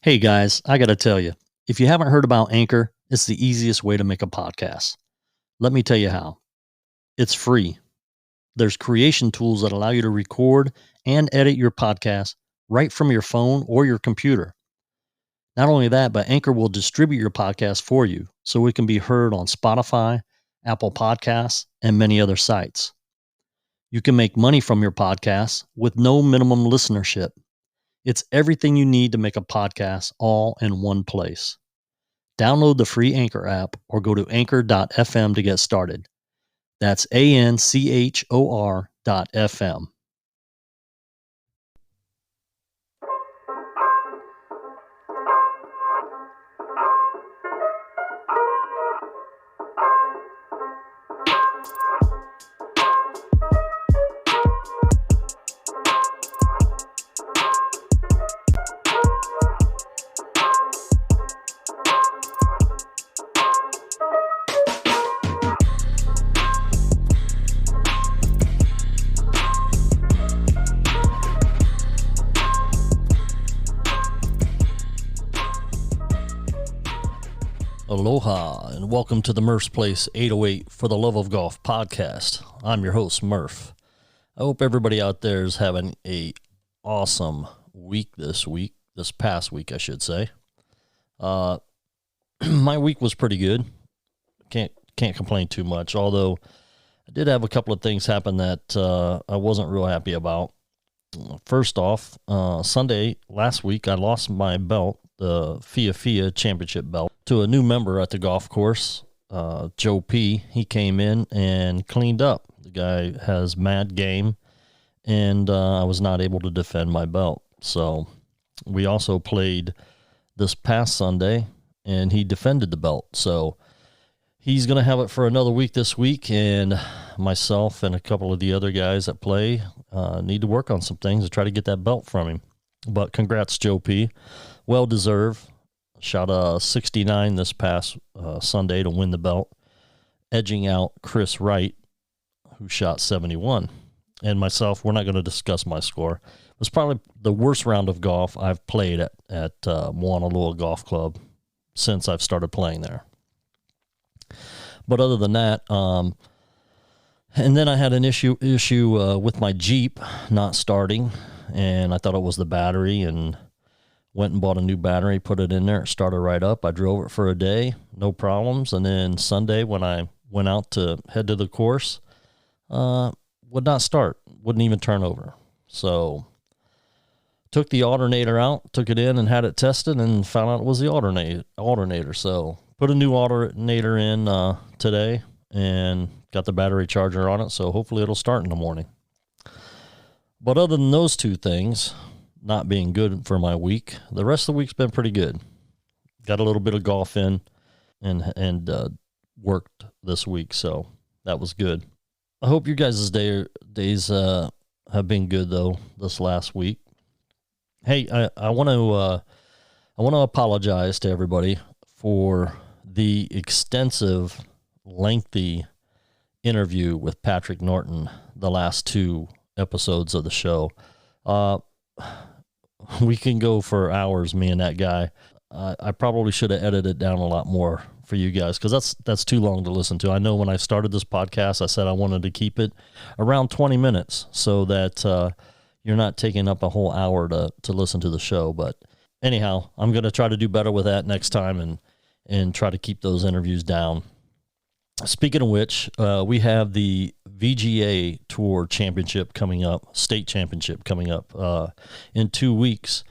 Hey guys, I got to tell you, if you haven't heard about Anchor, it's the easiest way to make a podcast. Let me tell you how. It's free. There's creation tools that allow you to record and edit your podcast right from your phone or your computer. Not only that, but Anchor will distribute your podcast for you so it can be heard on Spotify, Apple Podcasts, and many other sites. You can make money from your podcast with no minimum listenership. It's everything you need to make a podcast all in one place. Download the free Anchor app or go to anchor.fm to get started. That's ANCHOR.FM. Aloha and welcome to the Murph's Place 808 for the Love of Golf podcast. I'm your host, Murph. I hope everybody out there is having a awesome week this past week, I should say. My week was pretty good. Can't complain too much, although I did have a couple of things happen that I wasn't real happy about. First off, Sunday last week, I lost my belt, the FIA Championship belt, to a new member at the golf course, Joe P. He came in and cleaned up. The guy has mad game, and I was not able to defend my belt. So we also played this past Sunday, and he defended the belt. So he's going to have it for another week this week, and myself and a couple of the other guys that play need to work on some things to try to get that belt from him. But congrats, Joe P. Well deserved. Shot a 69 this past Sunday to win the belt, edging out Chris Wright, who shot 71. And myself, we're not going to discuss my score. It was probably the worst round of golf I've played at Moanalua Golf Club since I've started playing there. But other than that, and then I had an issue with my Jeep not starting, and I thought it was the battery, and went and bought a new battery, put it in there, it started right up. I drove it for a day, no problems. And then Sunday when I went out to head to the course, would not start, wouldn't even turn over. So took the alternator out, took it in and had it tested and found out it was the alternator. So put a new alternator in today and got the battery charger on it. So hopefully it'll start in the morning. But other than those two things not being good for my week, the rest of the week's been pretty good. Got a little bit of golf in and worked this week, so that was good. I hope you guys' days have been good though this last week. Hey, I want to apologize to everybody for the extensive, lengthy interview with Patrick Norton the last two episodes of the show. We can go for hours, me and that guy. I probably should have edited it down a lot more for you guys because that's too long to listen to. I know when I started this podcast, I said I wanted to keep it around 20 minutes so that you're not taking up a whole hour to listen to the show. But anyhow, I'm going to try to do better with that next time and try to keep those interviews down. Speaking of which, we have the VGA Tour Championship coming up, State Championship coming up in 2 weeks.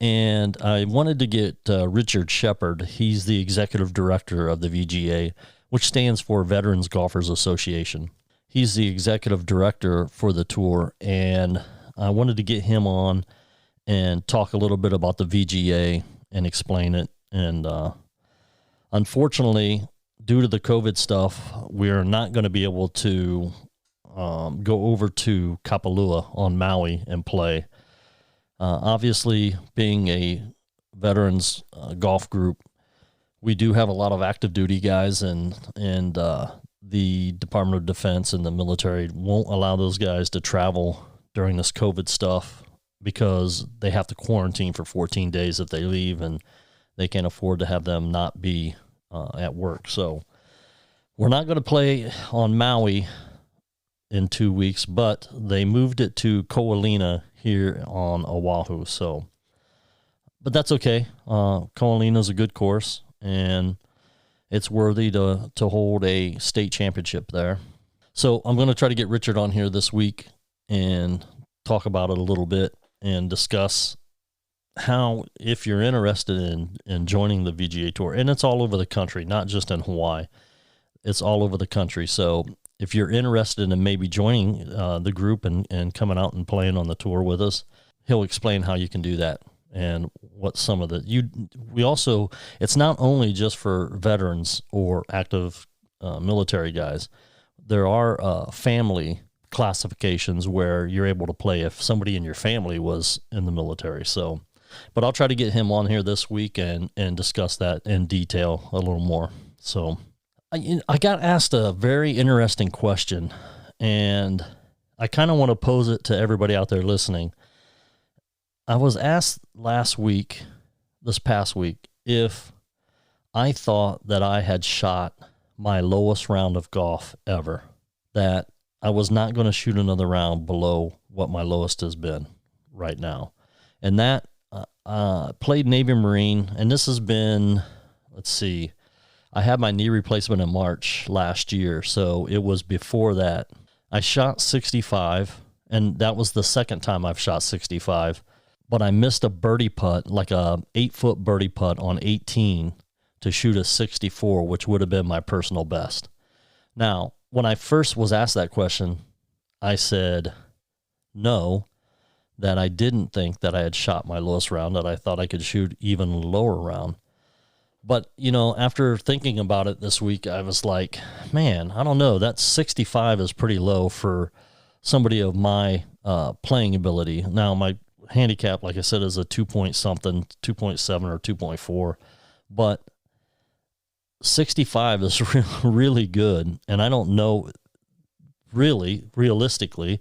And I wanted to get Richard Shepard. He's the executive director of the VGA, which stands for Veterans Golfers Association. He's the executive director for the tour, and I wanted to get him on and talk a little bit about the VGA and explain it. And unfortunately, due to the COVID stuff, we're not going to be able to go over to Kapalua on Maui and play. Obviously, being a veterans golf group, we do have a lot of active duty guys, and the Department of Defense and the military won't allow those guys to travel during this COVID stuff because they have to quarantine for 14 days if they leave, and they can't afford to have them not be at work. So we're not going to play on Maui in 2 weeks, but they moved it to Ko'olina here on Oahu. So, but that's okay. Ko'olina is a good course, and it's worthy to hold a state championship there. So I'm going to try to get Richard on here this week and talk about it a little bit and discuss how, if you're interested in joining the VGA Tour, and it's all over the country, not just in Hawaii, it's all over the country. So if you're interested in maybe joining the group and coming out and playing on the tour with us, he'll explain how you can do that and what some of it's not only just for veterans or active military guys. There are family classifications where you're able to play if somebody in your family was in the military. So, but I'll try to get him on here this week and discuss that in detail a little more. So I got asked a very interesting question, and I kind of want to pose it to everybody out there listening. I was asked this past week, if I thought that I had shot my lowest round of golf ever, that I was not going to shoot another round below what my lowest has been right now. And that played Navy Marine, and this has been, I had my knee replacement in March last year, so it was before that. I shot 65, and that was the second time I've shot 65, but I missed a birdie putt, like a 8-foot birdie putt on 18 to shoot a 64, which would have been my personal best. Now, when I first was asked that question, I said no, that I didn't think that I had shot my lowest round, that I thought I could shoot even lower round. But, after thinking about it this week, I was like, man, I don't know. That 65 is pretty low for somebody of my playing ability. Now, my handicap, like I said, is a 2.something, 2.7 or 2.4. But 65 is really good. And I don't know, really, realistically,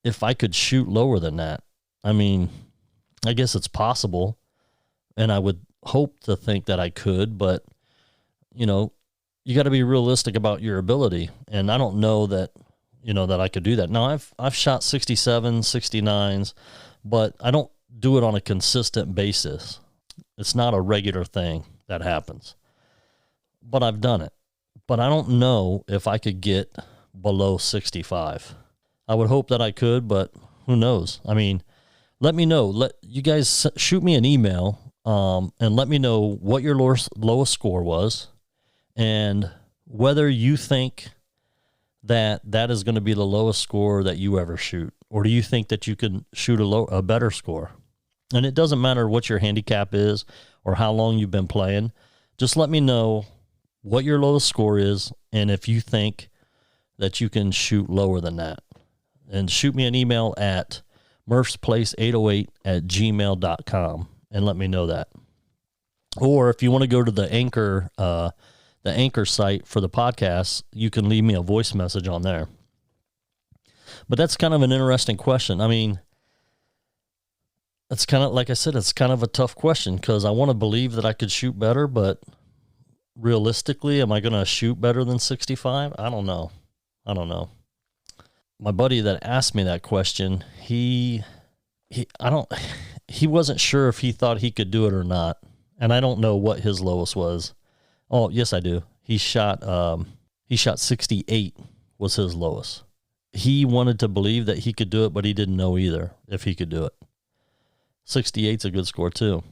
if I could shoot lower than that. I mean, I guess it's possible, and I would hope to think that I could, but you got to be realistic about your ability, and I don't know that that I could do that. Now I've shot 67, 69s, but I don't do it on a consistent basis. It's not a regular thing that happens, but I've done it. But I don't know if I could get below 65. I would hope that I could, but who knows? I mean, let me know. Let you guys shoot me an email and let me know what your lowest score was and whether you think that is going to be the lowest score that you ever shoot, or do you think that you can shoot a better score? And it doesn't matter what your handicap is or how long you've been playing. Just let me know what your lowest score is and if you think that you can shoot lower than that. And shoot me an email at murphsplace808@gmail.com and let me know that. Or if you want to go to the Anchor site for the podcast, you can leave me a voice message on there. But that's kind of an interesting question. I mean, it's kind of, like I said, it's kind of a tough question because I want to believe that I could shoot better, but realistically, am I going to shoot better than 65? I don't know. My buddy that asked me that question, he wasn't sure if he thought he could do it or not. And I don't know what his lowest was. Oh, yes, I do. He shot 68 was his lowest. He wanted to believe that he could do it, but he didn't know either if he could do it. 68's a good score too.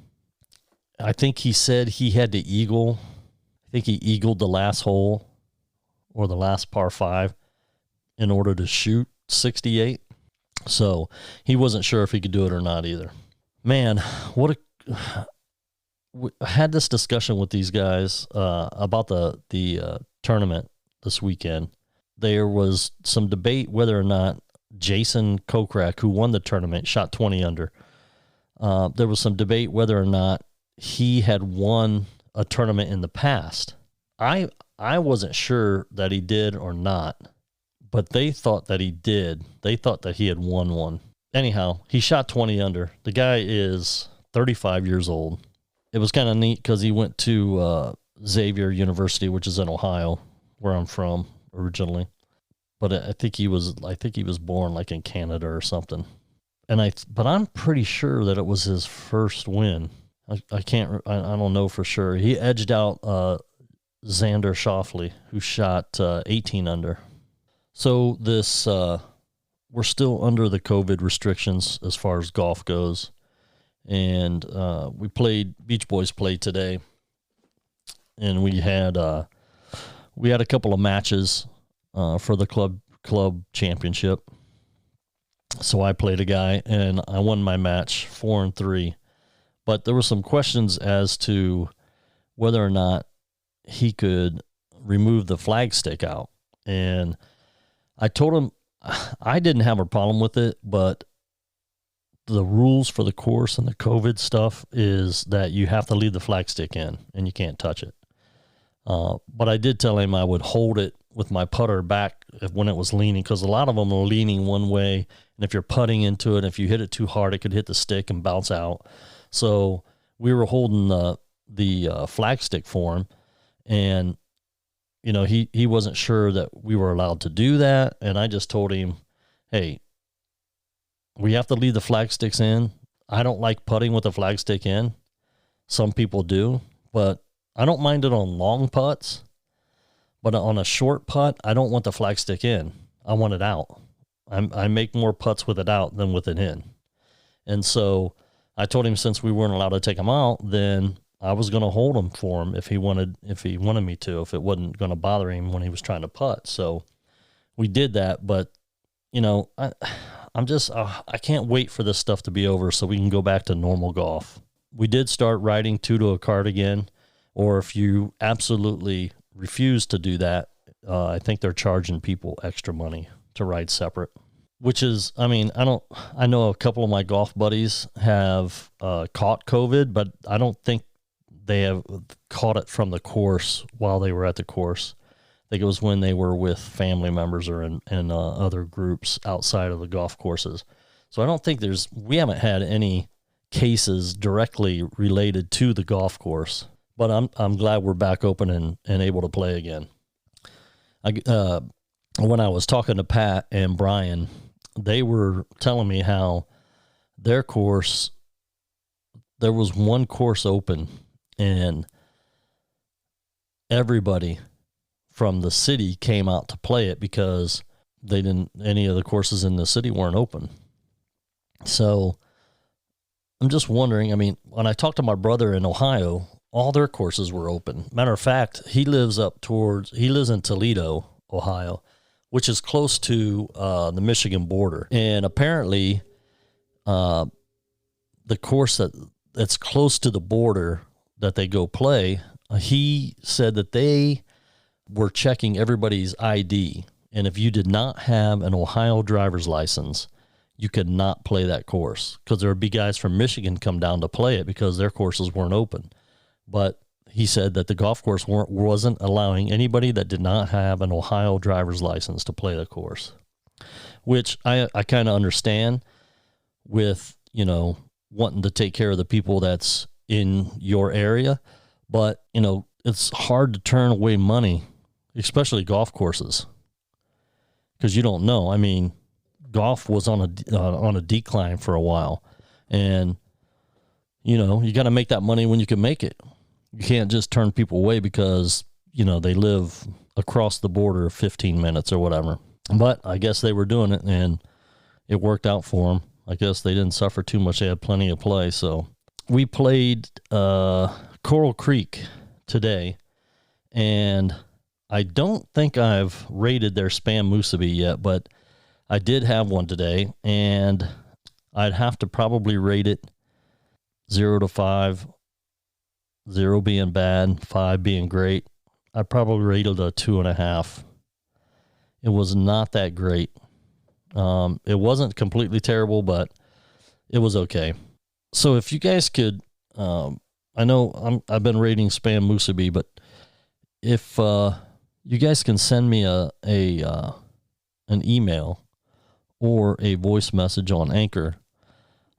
I think he said he had to eagle. I think he eagled the last hole or the last par 5 in order to shoot 68. So he wasn't sure if he could do it or not either. Man, I had this discussion with these guys about the tournament this weekend. There was some debate whether or not Jason Kokrak, who won the tournament, shot 20 under. There was some debate whether or not he had won a tournament in the past. I wasn't sure that he did or not, but they thought that he did. They thought that he had won one. anyhow, he shot 20 under. The guy is 35 years old. It was kind of neat because he went to Xavier University, which is in Ohio, where I'm from originally. But I think he was born like in Canada or something. But I'm pretty sure that it was his first win. I don't know for sure. He edged out Xander Schauffele, who shot 18 under. So this we're still under the COVID restrictions as far as golf goes, and Beach Boys played today, and we had a couple of matches for the club championship. So I played a guy, and I won my match 4-3. But there were some questions as to whether or not he could remove the flagstick out. And I told him I didn't have a problem with it, but the rules for the course and the COVID stuff is that you have to leave the flagstick in and you can't touch it. But I did tell him I would hold it with my putter back when it was leaning, because a lot of them are leaning one way, and if you're putting into it, if you hit it too hard, it could hit the stick and bounce out. So we were holding the flagstick for him, and he wasn't sure that we were allowed to do that, and I just told him, hey, we have to leave the flagsticks in. I don't like putting with the flagstick in. Some people do, but I don't mind it on long putts. But on a short putt, I don't want the flagstick in. I want it out. I make more putts with it out than with it in. And so I told him, since we weren't allowed to take him out, then I was going to hold him for him if he wanted me to, if it wasn't going to bother him when he was trying to putt. So we did that. But I can't wait for this stuff to be over so we can go back to normal golf. We did start riding 2 to a cart again, or if you absolutely refuse to do that, I think they're charging people extra money to ride separate, which is, I know a couple of my golf buddies have caught COVID, but I don't think they have caught it from the course while they were at the course. I think it was when they were with family members or in other groups outside of the golf courses. So I don't think we haven't had any cases directly related to the golf course. But I'm glad we're back open and able to play again. When I was talking to Pat and Brian, they were telling me how their course, there was one course open, and everybody from the city came out to play it because any of the courses in the city weren't open. So I'm just wondering, when I talked to my brother in Ohio, all their courses were open. Matter of fact, he lives in Toledo, Ohio, which is close to the Michigan border. And apparently, the course that's close to the border that they go play, he said that they were checking everybody's ID. And if you did not have an Ohio driver's license, you could not play that course, because there would be guys from Michigan come down to play it because their courses weren't open. But he said that the golf course wasn't allowing anybody that did not have an Ohio driver's license to play the course, which I kind of understand with, wanting to take care of the people that's in your area. But, it's hard to turn away money, especially golf courses, because you don't know. Golf was on a decline for a while, and, you got to make that money when you can make it. You can't just turn people away because, they live across the border 15 minutes or whatever. But I guess they were doing it, and it worked out for them. I guess they didn't suffer too much. They had plenty of play. So we played Coral Creek today, and I don't think I've rated their Spam Musubi yet, but I did have one today, and I'd have to probably rate it 0 to 5. 0 being bad, 5 being great. I probably rated a 2.5. It was not that great. It wasn't completely terrible, but it was okay. So if you guys could, I know I've been rating Spam Musubi, but if you guys can send me an email or a voice message on Anchor.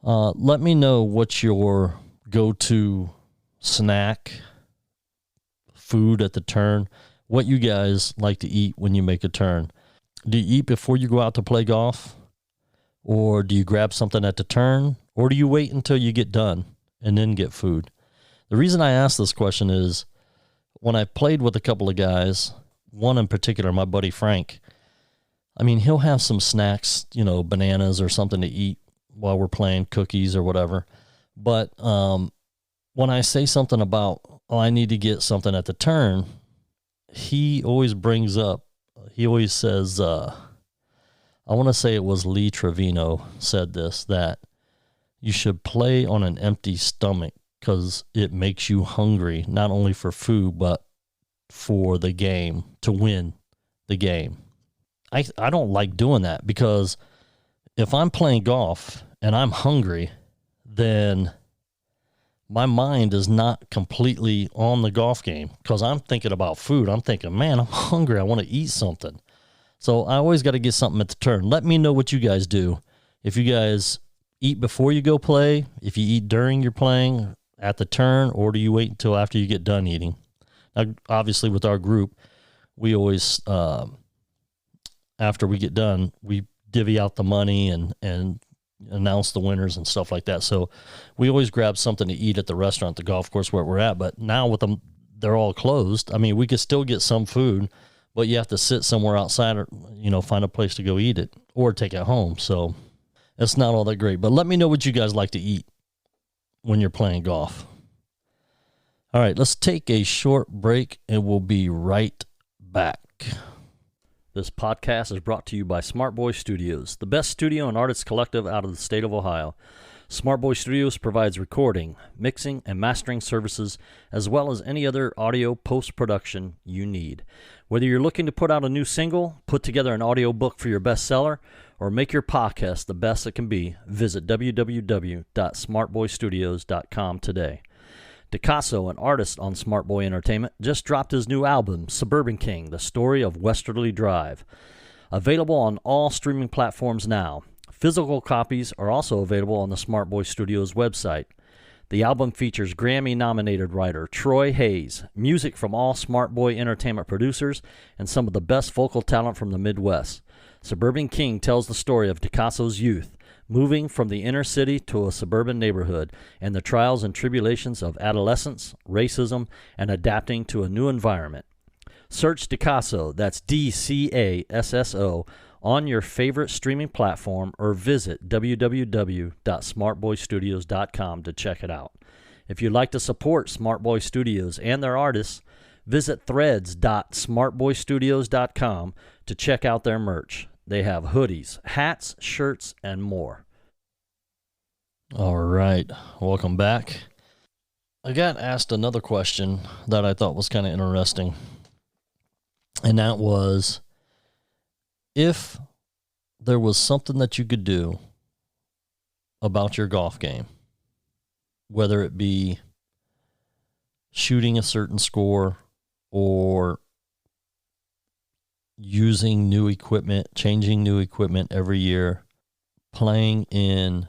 Let me know what your go-to snack, food at the turn, what you guys like to eat when you make a turn. Do you eat before you go out to play golf? Or do you grab something at the turn? Or do you wait until you get done and then get food? The reason I ask this question is when I played with a couple of guys, one in particular, my buddy Frank, I mean, he'll have some snacks, bananas or something to eat while we're playing, cookies or whatever. But when I say something about, I need to get something at the turn, he always says, I want to say it was Lee Trevino said this, that you should play on an empty stomach because it makes you hungry, not only for food, but for the game, to win the game. I don't like doing that because if I'm playing golf and I'm hungry, then my mind is not completely on the golf game because I'm thinking about food. I'm thinking, man, I'm hungry. I want to eat something. So I always got to get something at the turn. Let me know what you guys do. If you guys eat before you go play, if you eat during your playing, at the turn, or do you wait until after you get done eating? Now, obviously, with our group, we always, after we get done, we divvy out the money and announce the winners and stuff like that. So we always grab something to eat at the restaurant, the golf course where we're at. But now with them, they're all closed. I mean, we could still get some food, but you have to sit somewhere outside or, find a place to go eat it or take it home. So it's not all that great. But let me know what you guys like to eat when you're playing golf. All right, let's take a short break and we'll be right back. This podcast is brought to you by Smart Boy Studios, the best studio and artist collective out of the state of Ohio. Smart Boy Studios provides recording, mixing, and mastering services, as well as any other audio post-production you need. Whether you're looking to put out a new single, put together an audio book for your bestseller, or make your podcast the best it can be, visit www.smartboystudios.com today. Dicasso, an artist on Smart Boy Entertainment, just dropped his new album, Suburban King, The Story of Westerly Drive. Available on all streaming platforms now. Physical copies are also available on the Smart Boy Studios website. The album features Grammy-nominated writer Troy Hayes, music from all Smart Boy Entertainment producers, and some of the best vocal talent from the Midwest. Suburban King tells the story of Dicasso's youth, moving from the inner city to a suburban neighborhood, and the trials and tribulations of adolescence, racism, and adapting to a new environment. Search Dicasso, that's D-C-A-S-S-O, on your favorite streaming platform or visit www.smartboystudios.com to check it out. If you'd like to support Smart Boy Studios and their artists, visit threads.smartboystudios.com to check out their merch. They have hoodies, hats, shirts, and more. All right, welcome back. I got asked another question that I thought was kind of interesting, and that was, if there was something that you could do about your golf game, whether it be shooting a certain score or using new equipment, changing new equipment every year, playing in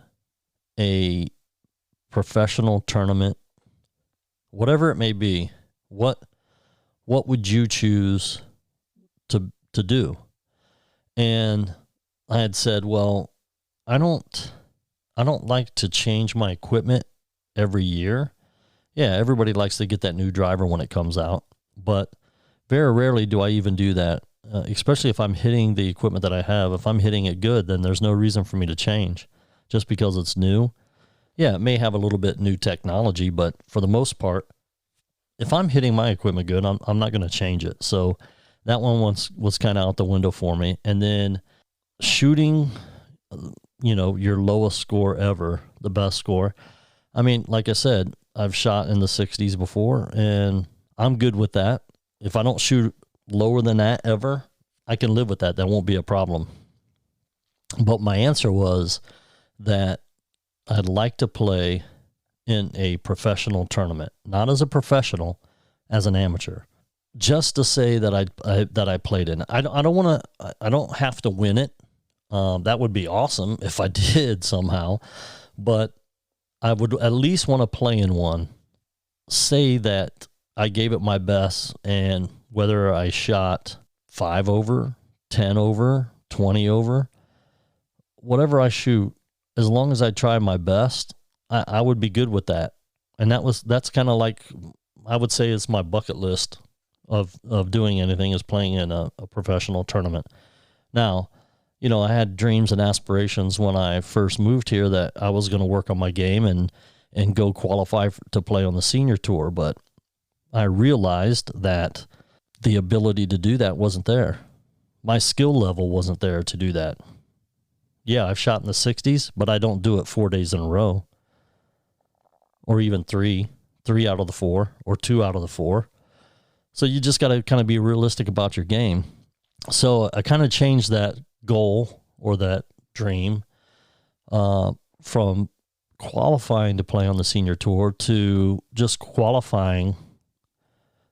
a professional tournament, whatever it may be, what would you choose to do? And I had said, well, I don't like to change my equipment every year. Yeah, everybody likes to get that new driver when it comes out, but very rarely do I even do that, especially if I'm hitting the equipment that I have. If I'm hitting it good, then there's no reason for me to change just because it's new. Yeah, it may have a little bit new technology, but for the most part, if I'm hitting my equipment good, I'm not going to change it. So that one was kind of out the window for me. And then shooting, your lowest score ever, the best score. I mean, like I said, I've shot in the 60s before, and I'm good with that. If I don't shoot lower than that ever, I can live with that. That won't be a problem. But my answer was that I'd like to play in a professional tournament, not as a professional, as an amateur. Just to say that I played in it. I don't have to win it. That would be awesome if I did somehow, but I would at least want to play in one. Say that I gave it my best, and whether I shot 5 over, 10 over, 20 over, whatever I shoot, as long as I try my best, I would be good with that. And that's kind of like, I would say it's my bucket list of doing anything, is playing in a professional tournament. Now, I had dreams and aspirations when I first moved here that I was going to work on my game and go qualify to play on the senior tour, but I realized that the ability to do that wasn't there. My skill level wasn't there to do that. Yeah, I've shot in the 60s, but I don't do it 4 days in a row, or even three out of the 4, or 2 out of the 4. So you just got to kind of be realistic about your game. So I kind of changed that goal or that dream from qualifying to play on the senior tour to just qualifying,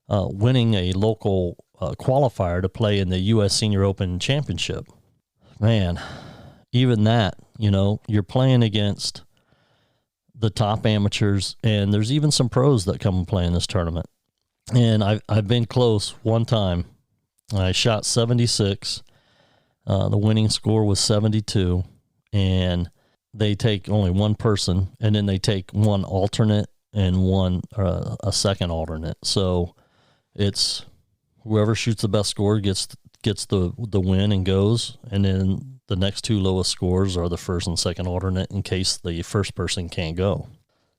winning a local qualifier to play in the U.S. Senior Open Championship. Man, even that, you're playing against the top amateurs, and there's even some pros that come and play in this tournament. And I've been close one time. I shot 76. The winning score was 72, and they take only one person, and then they take one alternate and a second alternate. So it's whoever shoots the best score gets the win and goes, and then the next 2 lowest scores are the first and second alternate in case the first person can't go.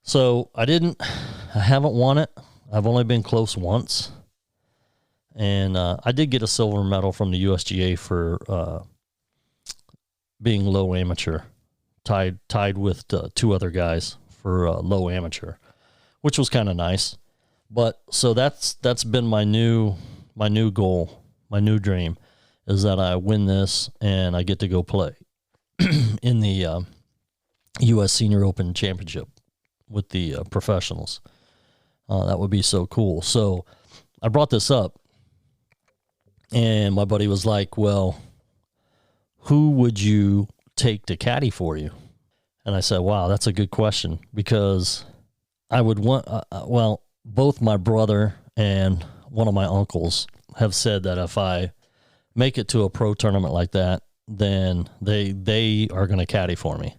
So I haven't won it. I've only been close once. And I did get a silver medal from the USGA for being low amateur, tied with 2 other guys for low amateur, which was kind of nice. But so that's been my new goal, my new dream, is that I win this and I get to go play in the U.S. Senior Open Championship with the professionals. That would be so cool. So I brought this up, and my buddy was like, well, who would you take to caddy for you? And I said, wow, that's a good question, because I would want, both my brother and one of my uncles have said that if I make it to a pro tournament like that, then they are going to caddy for me,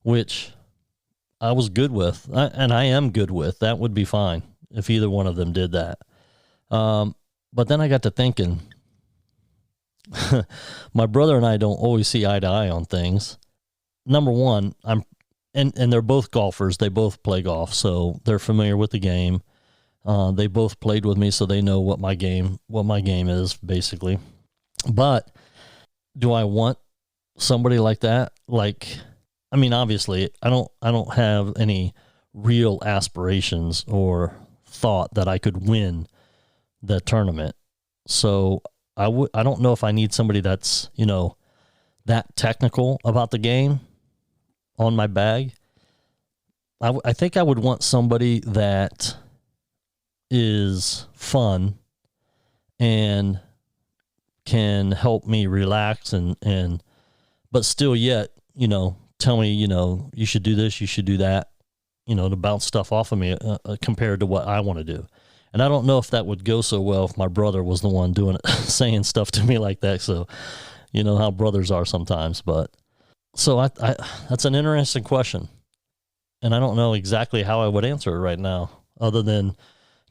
which I was good with, and I am good with. That would be fine if either one of them did that. But then I got to thinking, my brother and I don't always see eye to eye on things. Number one, and they're both golfers. They both play golf, so they're familiar with the game. They both played with me, so they know what my game is, basically. But do I want somebody like that? Obviously, I don't have any real aspirations or thought that I could win the tournament. So I don't know if I need somebody that's, that technical about the game on my bag. I think I would want somebody that is fun and can help me relax and but still yet, tell me, you should do this, you should do that, to bounce stuff off of me compared to what I want to do. And I don't know if that would go so well if my brother was the one doing it, saying stuff to me like that. So, how brothers are sometimes. But so I that's an interesting question. And I don't know exactly how I would answer it right now, other than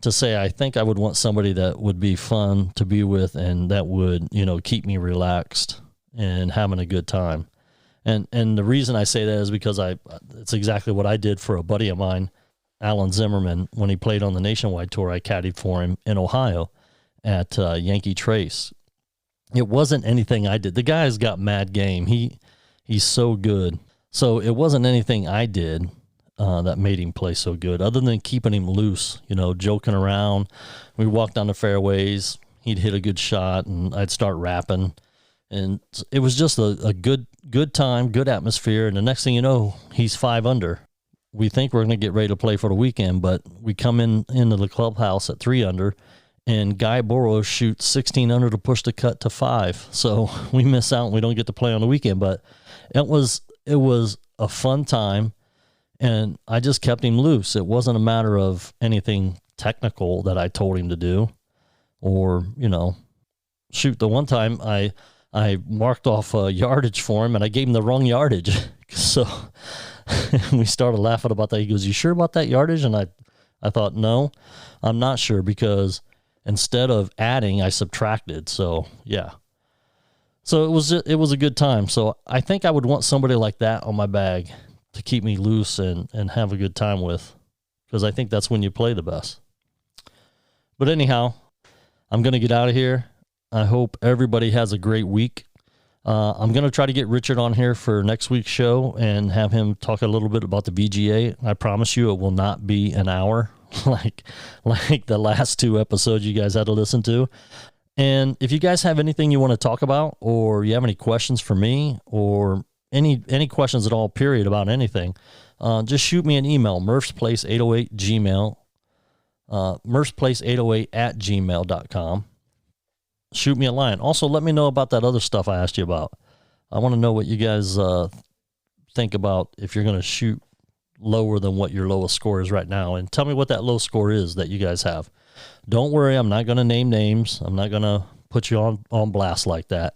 to say I think I would want somebody that would be fun to be with and that would, keep me relaxed and having a good time. And the reason I say that is because it's exactly what I did for a buddy of mine, Alan Zimmerman, when he played on the Nationwide Tour. I caddied for him in Ohio at Yankee Trace. It wasn't anything I did. The guy's got mad game. He's so good. So it wasn't anything I did that made him play so good, other than keeping him loose, joking around. We walked down the fairways. He'd hit a good shot, and I'd start rapping. And it was just a good time, good atmosphere. And the next thing you know, he's 5 under. We think we're going to get ready to play for the weekend, but we come into the clubhouse at 3 under, and Guy Boros shoots 16 under to push the cut to 5. So we miss out and we don't get to play on the weekend. But it was a fun time, and I just kept him loose. It wasn't a matter of anything technical that I told him to do, or, shoot, the one time I marked off yardage for him and I gave him the wrong yardage. So we started laughing about that. He goes, "You sure about that yardage?" And I thought, no, I'm not sure, because instead of adding, I subtracted. So yeah. So it was a good time. So I think I would want somebody like that on my bag to keep me loose and have a good time with, because I think that's when you play the best. But anyhow, I'm going to get out of here. I hope everybody has a great week. I'm going to try to get Richard on here for next week's show and have him talk a little bit about the VGA. I promise you it will not be an hour like the last 2 episodes you guys had to listen to. And if you guys have anything you want to talk about, or you have any questions for me, or any questions at all, period, about anything, just shoot me an email, murphsplace808 gmail, murphsplace808@gmail.com. Shoot me a line. Also, let me know about that other stuff I asked you about. I want to know what you guys think about if you're going to shoot lower than what your lowest score is right now. And tell me what that low score is that you guys have. Don't worry, I'm not going to name names. I'm not going to put you on blast like that,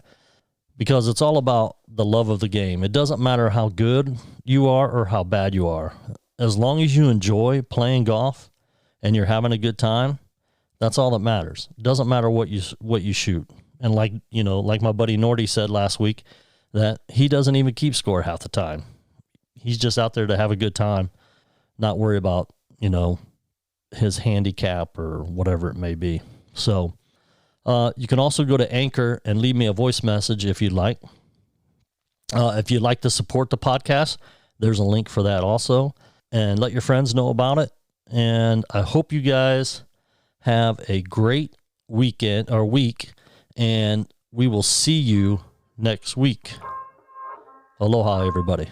because it's all about the love of the game. It doesn't matter how good you are or how bad you are. As long as you enjoy playing golf and you're having a good time, that's all that matters. It doesn't matter what you shoot. And like my buddy Nordy said last week, that he doesn't even keep score half the time. He's just out there to have a good time, not worry about, his handicap or whatever it may be. So you can also go to Anchor and leave me a voice message if you'd like. If you'd like to support the podcast, there's a link for that also. And let your friends know about it. And I hope you guys have a great weekend or week, and we will see you next week. Aloha, everybody.